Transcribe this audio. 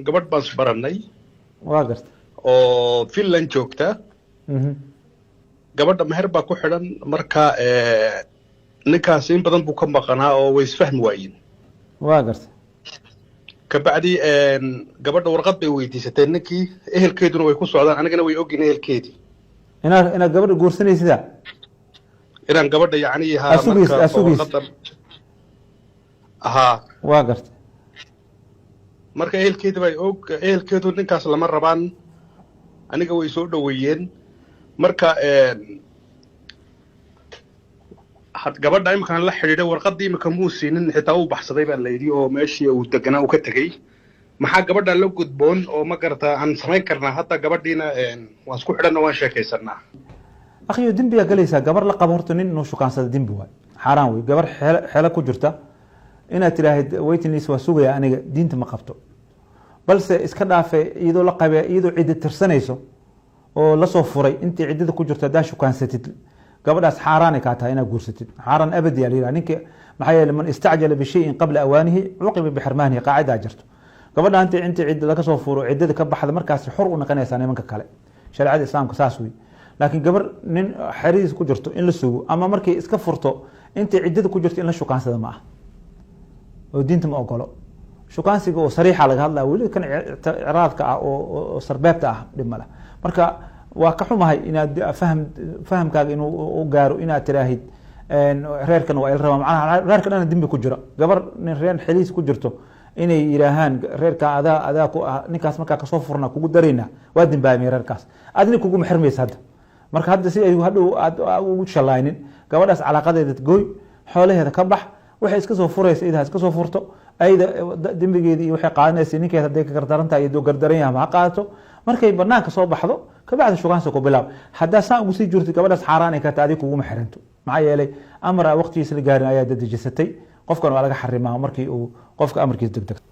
gabadh baan isbaranay waa garta oo Finland joogta. gabadha meher baa ku xidhan marka ninkaas in badan buu ka maqnaa oo way isfahmi waayeen. waa garta kabacdi gabadha warqad bay weydiisatay ninkii ehelkeeduna way ku socdaan anigana way ogin ehelkeedii inaad gabadha guursanaysidaa inaan gabadha yacni warqadan haa waa garta marka ehelkeedii bay og ehelkeedu ninkaas lama rabaan aniga way soo dhaweeyeen marka had gabadha imkaan la xidhiidhay warqadii imika muu siinin xitaa uu baxsaday baa la yidhi oo meeshii uu deganaa uu ka tegey maxaa gabadha la gudboon oo ma garata aan samayn karnaa hadda gabadhiina waan isku xidhanna waan sheekaysanaa akhiyo dembigaa galaysaa gabar la qabo horta nin inuu shukaansada dembi waay xaaraan wey gabar xeelo ku jirta inaad tidhaahid waytinis waa sugaya aniga diinta ma qabto balse iska dhaafe iyadoo la qabe iyadoo cidda tirsanayso oo lasoo furay intii ciddada ku jirto haddaa shukaansatid gabadhaas xaaraanay kaa tahay inaad guursatid xaaraan abadi yaa la yidhaha ninka maxaa yeele man istacjala bishayin qabla awaanihi cuqiba bixirmaanihi qaacidaa jirto gabadha intii cidda laga soo furo ciddada ka baxda markaas xor u noqonaysaa nimanka kale shareecada islaamka saas wey laakiin gabar nin xeradiisa ku jirto in la sugo ama markay iska furto intii ciddada ku jirto in la shukaansada ma ah oo diinta ma ogolo shukaansiga oo sariixa laga hadlaya weli kan icraadka ah oo sarbeebta ah dhib male marka waa ka xumahay inaad fahamkaaga inuu gaaro inaad tiraahid reerkan waa il rabaa macnaha reerka dhana dembi ku jira gabar nin reer xeliis ku jirto inay yiraahaan reerka adaa ku ninkaas markaa kasoo furna kugu darayna waa dembaamay reerkaas adina kugu maxirmaysa hadda marka hadda si ay hadhow aad ugu shalaynin gabadhaas calaaqadeeda gooy xoolaheeda ka bax waxay iska soo furaysa idaha iska soo furto ayda dembigeedii iyo waxay qaadanaysa ninkeeda hadday ka gardarantahay iyo gardaran yahay ha qaato markay banaanka soo baxdo kabacdi shukaansa ku bilaab haddaa saan ugu sii jirtay gabadhaas xaaraan ay ka tahay adiga kuguma xiranto maxaa yeelay amar waqtigiisa la gaarin ayaa dadejisatay qofkan waa laga xarimaa markii uu qofka amarkiisa degdegto